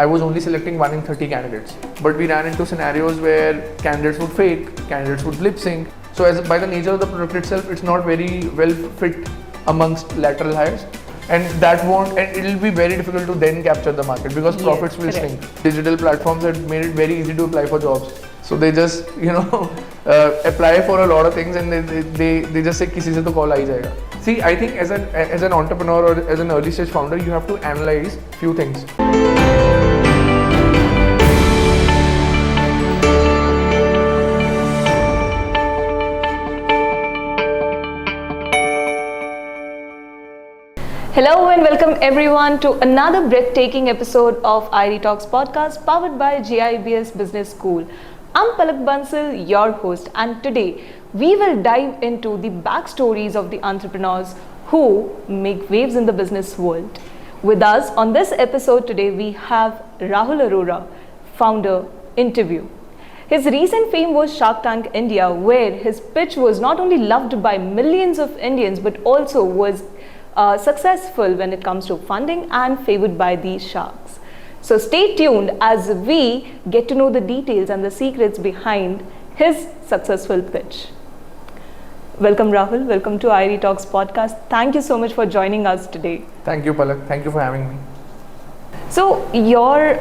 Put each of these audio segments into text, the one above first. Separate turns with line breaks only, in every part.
I was only selecting 1 in 30 candidates. But we ran into scenarios where candidates would fake, candidates would lip sync. So by the nature of the product itself, it's not very well fit amongst lateral hires. And it'll be very difficult to then capture the market because profits will shrink. Digital platforms have made it very easy to apply for jobs. So they just, apply for a lot of things and they just say, "Kisi se to call aa hi jayega." See, I think as an entrepreneur or as an early stage founder, you have to analyze few things.
Hello and welcome everyone to another breathtaking episode of IRE Talks podcast powered by GIBS Business School. I'm Palak Bansal, your host, and today we will dive into the backstories of the entrepreneurs who make waves in the business world. With us on this episode today, we have Rahul Arora, founder, Interview. His recent fame was SharkTank India, where his pitch was not only loved by millions of Indians, but also was successful when it comes to funding and favored by the sharks. So stay tuned as we get to know the details and the secrets behind his successful pitch. Welcome Rahul, welcome to IRE Talks podcast. Thank you so much for joining us today.
Thank you Palak, thank you for having me.
So your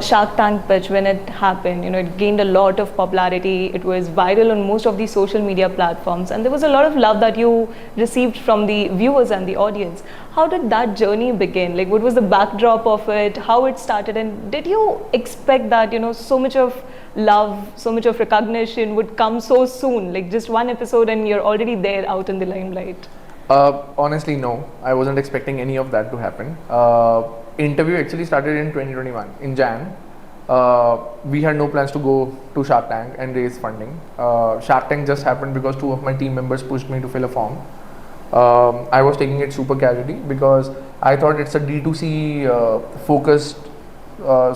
Shark Tank pitch, when it happened, it gained a lot of popularity. It was viral on most of the social media platforms, and there was a lot of love that you received from the viewers and the audience. How did that journey begin? Like, what was the backdrop of it? How it started? And did you expect that, so much of love, so much of recognition would come so soon? Like just one episode and you're already there out in the limelight.
Honestly, no. I wasn't expecting any of that to happen. Interview actually started in 2021 in Jan. We had no plans to go to Shark Tank and raise funding. Shark Tank just happened because two of my team members pushed me to fill a form. I was taking it super casually because I thought it's a D2C focused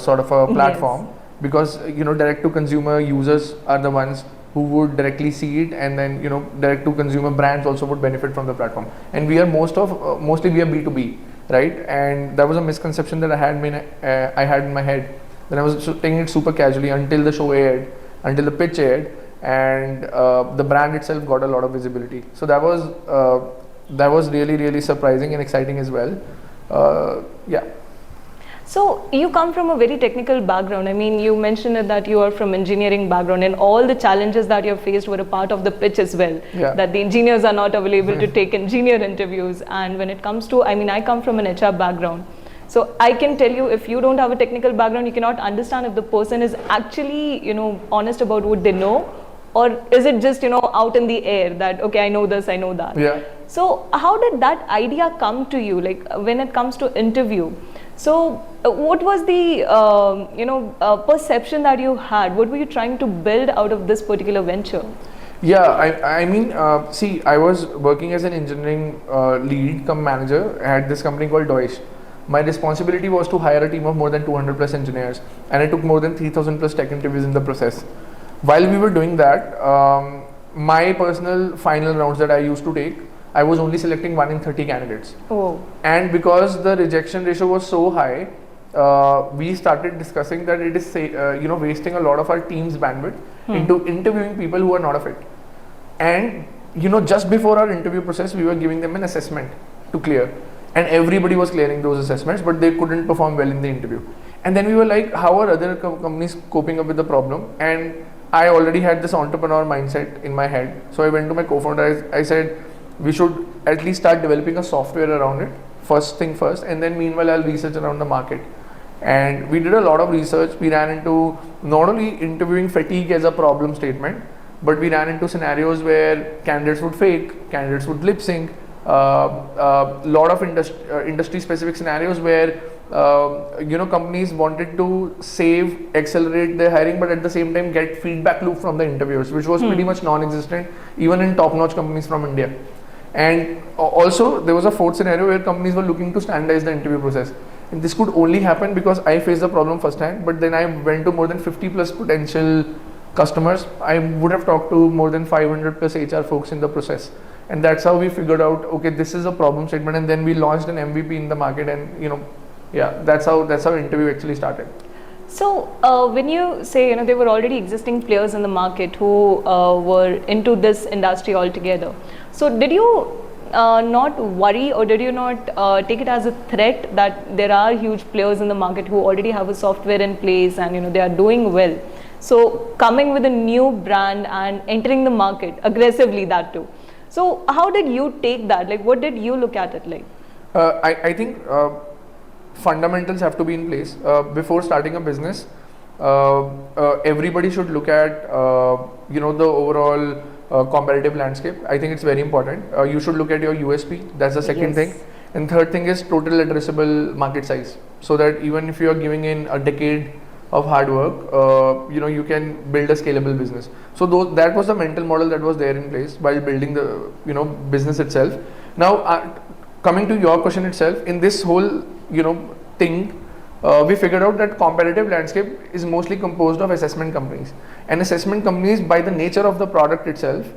sort of a platform. Yes. Because direct to consumer users are the ones who would directly see it, and then direct to consumer brands also would benefit from the platform. And we are mostly we are B2B. Right, and that was a misconception that I had in my head. Then I was taking it super casually until the show aired, until the pitch aired, and the brand itself got a lot of visibility. So that was really surprising and exciting as well. Yeah.
So you come from a very technical background. I mean, you mentioned that you are from engineering background, and all the challenges that you have faced were a part of the pitch as well.
Yeah.
That the engineers are not available to take engineer interviews. And when it comes to, I come from an HR background. So I can tell you, if you don't have a technical background, you cannot understand if the person is actually, honest about what they know, or is it just, out in the air that, okay, I know this, I know that.
Yeah.
So how did that idea come to you? Like when it comes to interview, so what was the perception that you had? What were you trying to build out of this particular venture?
Yeah, see, I was working as an engineering lead cum manager at this company called Deutsch. My responsibility was to hire a team of more than 200 plus engineers, and I took more than 3,000 plus tech interviews in the process. While we were doing that, my personal final rounds that I used to take, I was only selecting 1 in 30 candidates.
Oh.
And because the rejection ratio was so high, we started discussing that it is wasting a lot of our team's bandwidth into interviewing people who are not a fit. And just before our interview process, we were giving them an assessment to clear, and everybody was clearing those assessments, but they couldn't perform well in the interview. And then we were like, how are other companies coping up with the problem? And I already had this entrepreneur mindset in my head, so I went to my co-founder. I said, we should at least start developing a software around it, first thing first, and then meanwhile I'll research around the market. And we did a lot of research. We ran into not only interviewing fatigue as a problem statement, but we ran into scenarios where candidates would fake, candidates would lip sync, lot of industry specific scenarios where companies wanted to accelerate their hiring, but at the same time get feedback loop from the interviewers, which was pretty much non-existent even in top-notch companies from India. And also there was a fourth scenario where companies were looking to standardize the interview process. And this could only happen because I faced the problem firsthand, but then I went to more than 50 plus potential customers. I would have talked to more than 500 plus HR folks in the process. And that's how we figured out, okay, this is a problem statement, and then we launched an MVP in the market, and that's how interview actually started.
So when you say, there were already existing players in the market who were into this industry altogether. So did you not worry, or did you not take it as a threat that there are huge players in the market who already have a software in place and they are doing well? So coming with a new brand and entering the market aggressively, that too. So how did you take that? Like, what did you look at it like?
I think fundamentals have to be in place before starting a business. Everybody should look at the overall competitive landscape. I think it's very important. You should look at your USP. That's the second thing. And third thing is total addressable market size. So that even if you are giving in a decade of hard work, you can build a scalable business. So that was the mental model that was there in place while building the business itself. Now coming to your question itself, in this whole thing, we figured out that competitive landscape is mostly composed of assessment companies, and assessment companies, by the nature of the product itself,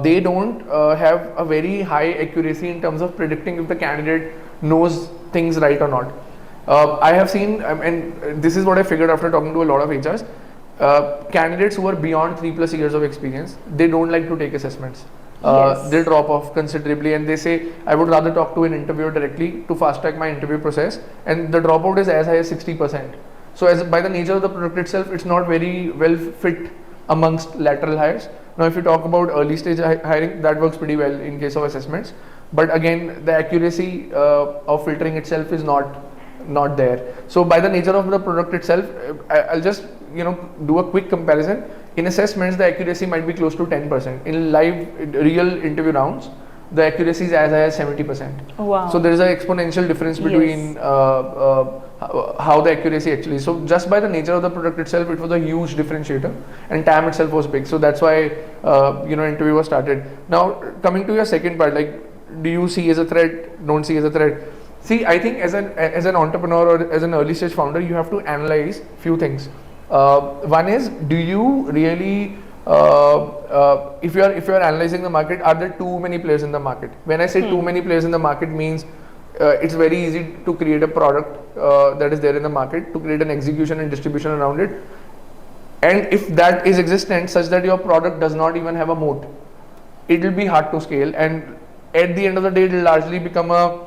they don't have a very high accuracy in terms of predicting if the candidate knows things right or not. I have seen, and this is what I figured after talking to a lot of HRs, candidates who are beyond 3+ years of experience, they don't like to take assessments. They drop off considerably, and they say, I would rather talk to an interviewer directly to fast track my interview process, and the dropout is as high as 60%. So by the nature of the product itself, it's not very well fit amongst lateral hires. Now if you talk about early stage hiring, that works pretty well in case of assessments, but again the accuracy of filtering itself is not there. So by the nature of the product itself, I'll just do a quick comparison. In assessments, the accuracy might be close to 10%. In real interview rounds, the accuracy is as high as 70%.
Wow.
So there is an exponential difference between how the accuracy actually is. So just by the nature of the product itself, it was a huge differentiator, and TAM itself was big. So that's why interview was started. Now coming to your second part, like, do you see as a threat? Don't see as a threat? See, I think as an entrepreneur or as an early stage founder, you have to analyze few things. One is, do you really, if you are analyzing the market, are there too many players in the market? When I say too many players in the market, means it's very easy to create a product that is there in the market, to create an execution and distribution around it. And if that is existent such that your product does not even have a moat, it will be hard to scale, and at the end of the day, it will largely become a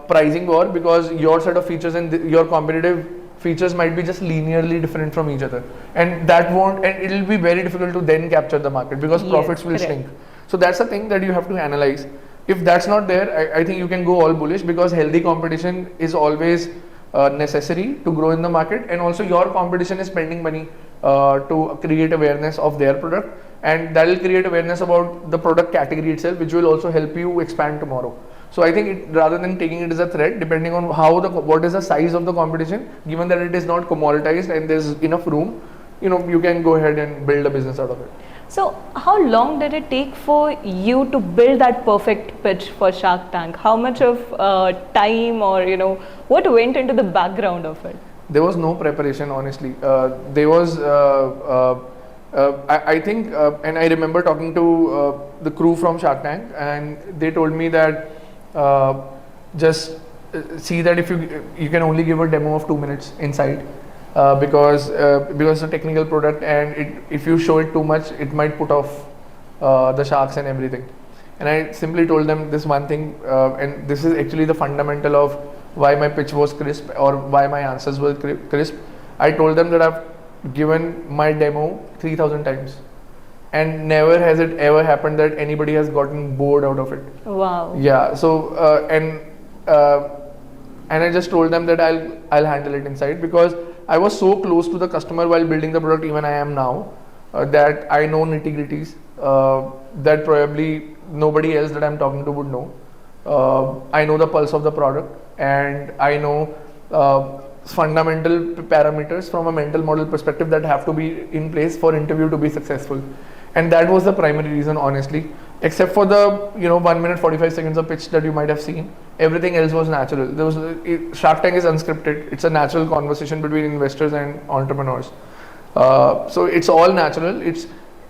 pricing war, because your set of features and your competitive features might be just linearly different from each other, and it will be very difficult to then capture the market, because profits will shrink. So that's the thing that you have to analyze. If that's not there, I think you can go all bullish, because healthy competition is always necessary to grow in the market, and also your competition is spending money to create awareness of their product, and that will create awareness about the product category itself, which will also help you expand tomorrow. So I think rather than taking it as a threat, depending on what is the size of the competition, given that it is not commoditized and there's enough room, you can go ahead and build a business out of it.
So how long did it take for you to build that perfect pitch for Shark Tank? How much of time, or what went into the background of it?
There was no preparation, honestly. There was I think, and I remember talking to the crew from Shark Tank, and they told me that just see that if you can only give a demo of 2 minutes inside, because it's a technical product, and if you show it too much, it might put off the sharks and everything. And I simply told them this one thing, and this is actually the fundamental of why my pitch was crisp, or why my answers were crisp. I told them that I've given my demo 3,000 times, and never has it ever happened that anybody has gotten bored out of it.
Wow.
Yeah. So and I just told them that I'll handle it inside, because I was so close to the customer while building the product, even I am now, that I know nitty-gritties that probably nobody else that I'm talking to would know. I know the pulse of the product, and I know fundamental parameters from a mental model perspective that have to be in place for interview to be successful. And that was the primary reason, honestly. Except for the 1 minute 45 seconds of pitch that you might have seen, everything else was natural. Shark Tank is unscripted. It's a natural conversation between investors and entrepreneurs. So it's all natural.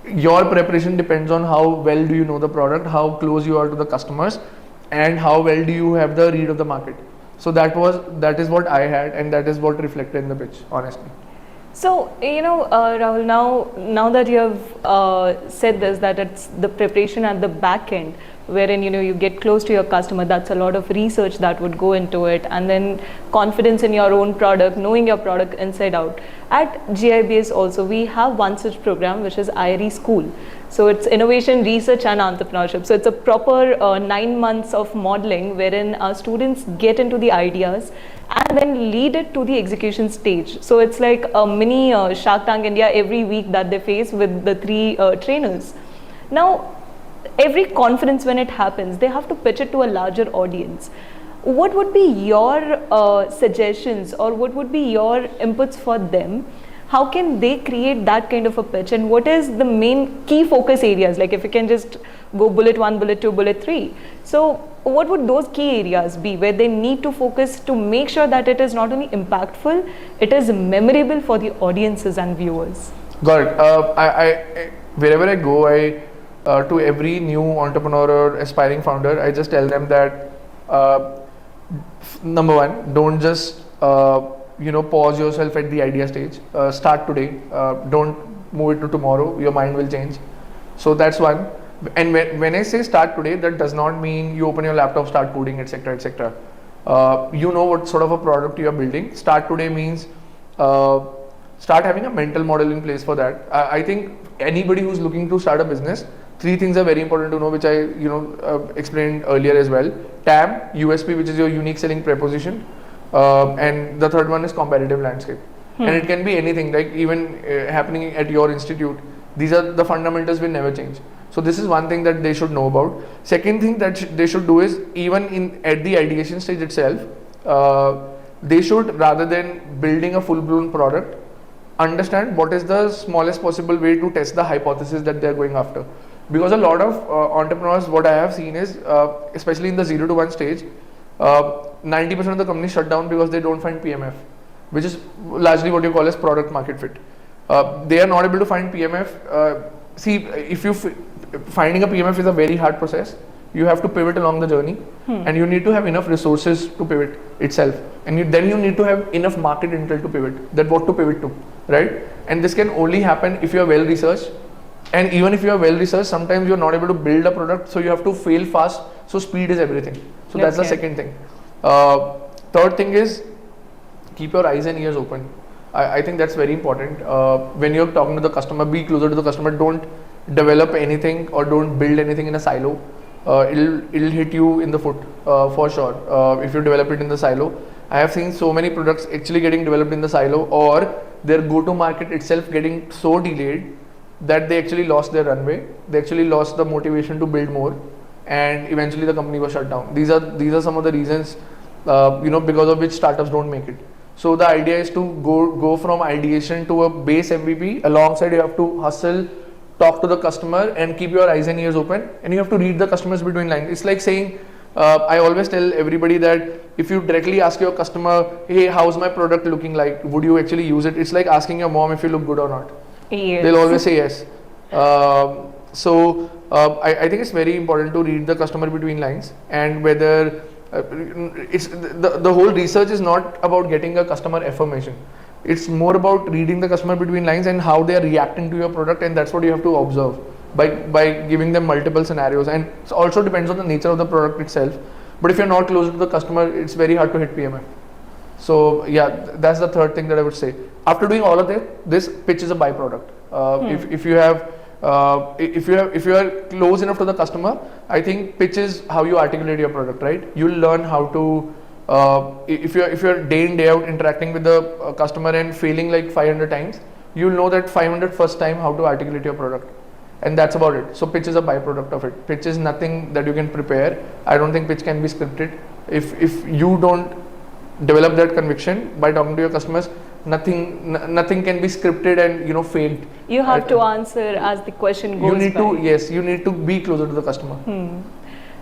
Your preparation depends on how well do you know the product, how close you are to the customers, and how well do you have the read of the market. So that is what I had, and that is what reflected in the pitch, honestly.
So, Rahul, now that you have said this, that it's the preparation at the back end, wherein, you get close to your customer, that's a lot of research that would go into it, and then confidence in your own product, knowing your product inside out. At GIBS also, we have one such program, which is IRE School. So it's innovation, research and entrepreneurship. So it's a proper 9 months of modeling wherein our students get into the ideas and then lead it to the execution stage. So it's like a mini SharkTank India every week that they face with the 3 trainers. Now, every conference when it happens, they have to pitch it to a larger audience. What would be your suggestions, or what would be your inputs for them? How can they create that kind of a pitch, and what is the main key focus areas? Like if you can just go bullet 1, bullet 2, bullet 3. So what would those key areas be where they need to focus to make sure that it is not only impactful, it is memorable for the audiences and viewers?
Got it. I wherever I go, to every new entrepreneur or aspiring founder, I just tell them that number one, don't just pause yourself at the idea stage. Start today. Don't move it to tomorrow. Your mind will change. So that's one. And when I say start today, that does not mean you open your laptop, start coding, etc., etc. You know what sort of a product you are building. Start today means start having a mental model in place for that. I think anybody who's looking to start a business, 3 things are very important to know, which I explained earlier as well. TAM, USP, which is your unique selling proposition. And the third one is competitive landscape. And it can be anything, like even happening at your institute. These are the fundamentals will never change. So this is one thing that they should know about. Second thing that they should do is, even at the ideation stage itself, they should, rather than building a full-blown product, understand what is the smallest possible way to test the hypothesis that they are going after. Because a lot of entrepreneurs, what I have seen is, especially in the 0 to 1 stage, 90% of the companies shut down because they don't find PMF, which is largely what you call as product market fit. They are not able to find PMF. Finding a PMF is a very hard process. You have to pivot along the journey, and you need to have enough resources to pivot itself, and then you need to have enough market intel to pivot, that what to pivot to, right? And this can only happen if you are well researched. And even if you are well researched, sometimes you are not able to build a product, so you have to fail fast. So speed is everything. So that's the second thing. Third thing is, keep your eyes and ears open. I think that's very important. When you're talking to the customer, be closer to the customer. Don't develop anything or don't build anything in a silo. It'll hit you in the foot for sure if you develop it in the silo. I have seen so many products actually getting developed in the silo, or their go-to market itself getting so delayed that they actually lost their runway. They actually lost the motivation to build more, and eventually the company was shut down. These are some of the reasons because of which startups don't make it. So the idea is to go from ideation to a base MVP. Alongside, you have to hustle, talk to the customer, and keep your eyes and ears open, and you have to read the customers between lines. It's like saying, I always tell everybody that if you directly ask your customer, hey, how's my product looking like, would you actually use it? It's like asking your mom if you look good or not.
Yes.
They'll always say yes. I think it's very important to read the customer between lines, and whether it's the whole research is not about getting a customer affirmation. It's more about reading the customer between lines and how they are reacting to your product, and that's what you have to observe by giving them multiple scenarios. And it also depends on the nature of the product itself. But if you're not close to the customer, it's very hard to hit PMF. So yeah, that's the third thing that I would say. After doing all of this pitch is a byproduct. If you are close enough to the customer, I think pitch is how you articulate your product, right? You'll learn how to. If you're day in day out interacting with the customer and failing like 500 times, you'll know that 500 first time how to articulate your product, and that's about it. So pitch is a byproduct of it. Pitch is nothing that you can prepare. I don't think pitch can be scripted. If you don't develop that conviction by talking to your customers, nothing can be scripted and faked.
You have to answer as the question goes.
You need to be closer to the customer.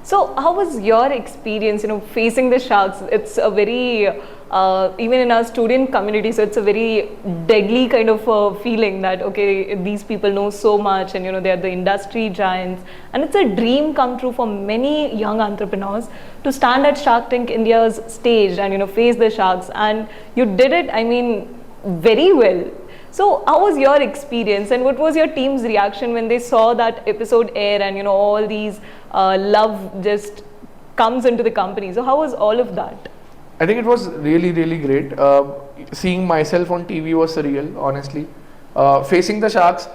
So how was your experience, facing the sharks? It's a very, even in our student community, so it's a very deadly kind of feeling that, okay, these people know so much and, they're the industry giants. And it's a dream come true for many young entrepreneurs to stand at Shark Tank India's stage and, face the sharks. And you did it, very well. So how was your experience and what was your team's reaction when they saw that episode air and all these love just comes into the company? So how was all of that?
I think it was really, really great. Seeing myself on TV was surreal, honestly. Facing the sharks,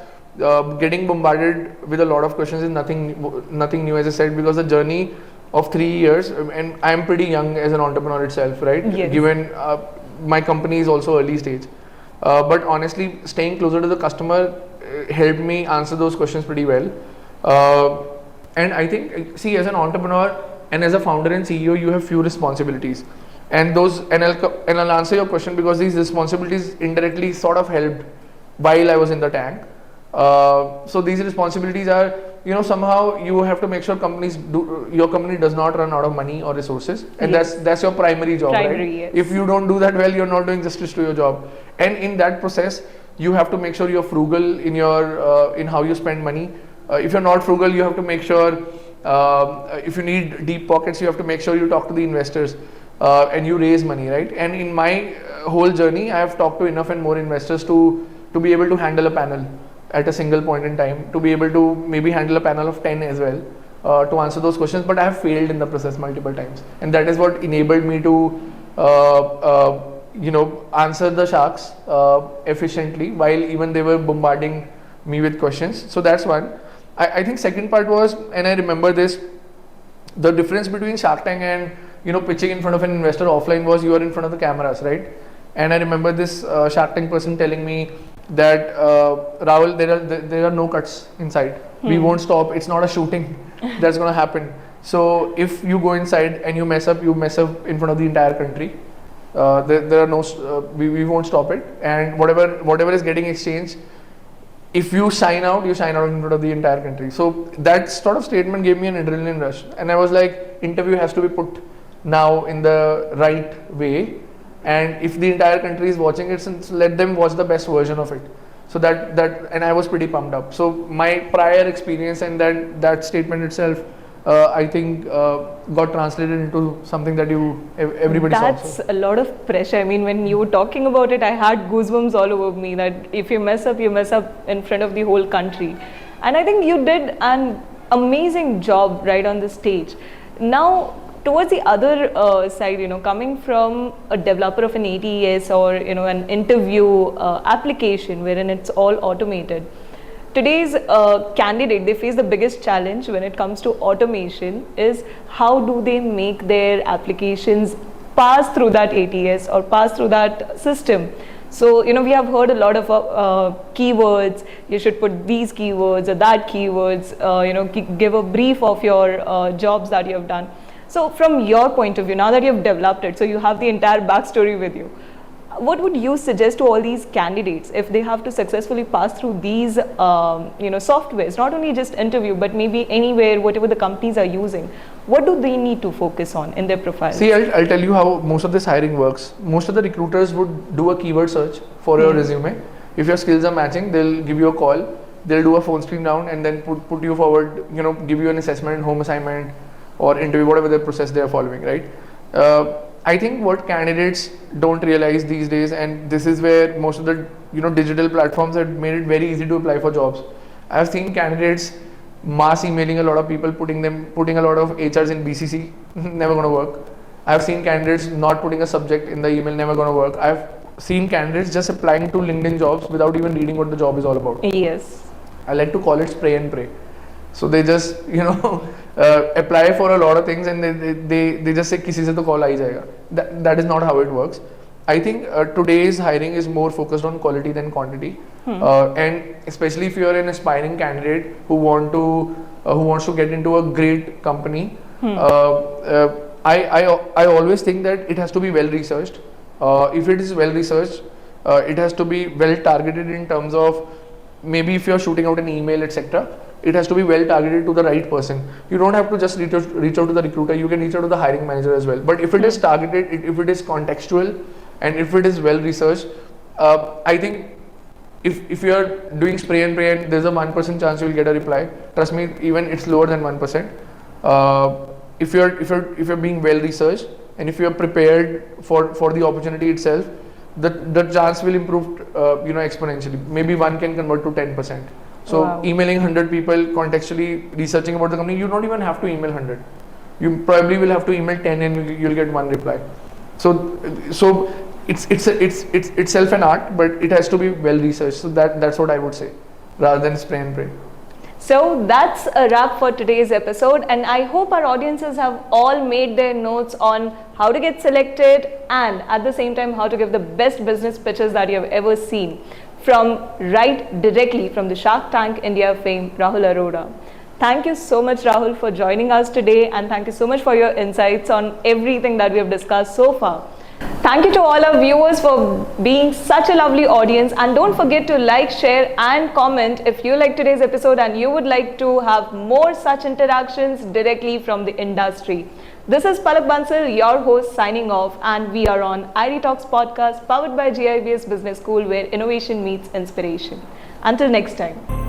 getting bombarded with a lot of questions is nothing new, as I said, because the journey of 3 years, and I'm pretty young as an entrepreneur itself, right?
Yes.
Given my company is also early stage. But honestly, staying closer to the customer helped me answer those questions pretty well. And I think, see, as an entrepreneur and as a founder and CEO, you have few responsibilities. And I'll answer your question because these responsibilities indirectly sort of helped while I was in the tank. So these responsibilities are, somehow you have to make sure your company does not run out of money or resources, and
yes.
that's your primary job, right?
Yes.
If you don't do that well, you're not doing justice to your job. And in that process, you have to make sure you're frugal in your in how you spend money. If you're not frugal, you have to make sure if you need deep pockets, you have to make sure you talk to the investors and you raise money, right? And in my whole journey, I have talked to enough and more investors to be able to handle a panel at a single point in time, to be able to maybe handle a panel of 10 as well, to answer those questions. But I have failed in the process multiple times, and that is what enabled me to answer the sharks efficiently while even they were bombarding me with questions. So that's one. I think second part was, and I remember this, the difference between Shark Tank and pitching in front of an investor offline was you are in front of the cameras, right? And I remember this Shark Tank person telling me that Rahul, there are no cuts inside. We won't stop. It's not a shooting that's going to happen. So if you go inside and you mess up in front of the entire country. There are no we won't stop it, and whatever is getting exchanged, if you sign out in front of the entire country. So that sort of statement gave me an adrenaline rush, and I was like, interview has to be put now in the right way, and if the entire country is watching it, let them watch the best version of it. So that and I was pretty pumped up. So my prior experience and that statement itself, I think got translated into something that everybody saw.
That's a lot of pressure. When you were talking about it, I had goosebumps all over me that if you mess up in front of the whole country. And I think you did an amazing job right on the stage. Now, towards the other side, coming from a developer of an ATS or, an interview application wherein it's all automated. Today's candidate, they face the biggest challenge when it comes to automation is how do they make their applications pass through that ATS or pass through that system. So, we have heard a lot of keywords. You should put these keywords or that keywords, give a brief of your jobs that you have done. So from your point of view, now that you have developed it, so you have the entire backstory with you, what would you suggest to all these candidates if they have to successfully pass through these softwares, not only just interview, but maybe anywhere, whatever the companies are using? What do they need to focus on in their profile?
See, I'll tell you how most of this hiring works. Most of the recruiters would do a keyword search for your resume. If your skills are matching, they'll give you a call, they'll do a phone screen round and then put you forward, give you an assessment, home assignment or interview, whatever the process they are following, right? I think what candidates don't realize these days, and this is where most of the digital platforms have made it very easy to apply for jobs. I've seen candidates mass emailing a lot of people, putting a lot of HRs in BCC, never going to work. I've seen candidates not putting a subject in the email, never going to work. I've seen candidates just applying to LinkedIn jobs without even reading what the job is all about.
Yes.
I like to call it spray and pray. So they just apply for a lot of things and they just say किसी से तो call आ ही जाएगा. That is not how it works. I think today's hiring is more focused on quality than quantity, and especially if you are an aspiring candidate who wants to get into a great company. I always think that it has to be well researched. If it is well researched, it has to be well targeted in terms of maybe if you are shooting out an email, etc. it has to be well targeted to the right person. You don't have to just reach out to the recruiter, you can reach out to the hiring manager as well. But if it is targeted, if it is contextual, and if it is well researched, I think if you are doing spray and pray and there's a 1% chance you will get a reply, trust me, even it's lower than 1%. If you're being well researched and if you are prepared for the opportunity itself, the chance will improve exponentially. Maybe one can convert to 10%. So
Wow.
emailing 100 people, contextually researching about the company, you don't even have to email 100. You probably will have to email 10 and you'll get one reply. So it's itself an art, but it has to be well researched. So that's what I would say, rather than spray and pray.
So that's a wrap for today's episode, and I hope our audiences have all made their notes on how to get selected and at the same time how to give the best business pitches that you have ever seen directly from the Shark Tank India fame, Rahul Arora. Thank you so much, Rahul, for joining us today, and thank you so much for your insights on everything that we have discussed so far. Thank you to all our viewers for being such a lovely audience, and don't forget to like, share and comment if you like today's episode and you would like to have more such interactions directly from the industry. This is Palak Bansal, your host, signing off, and we are on IRE Talks podcast powered by GIBS Business School, where innovation meets inspiration. Until next time.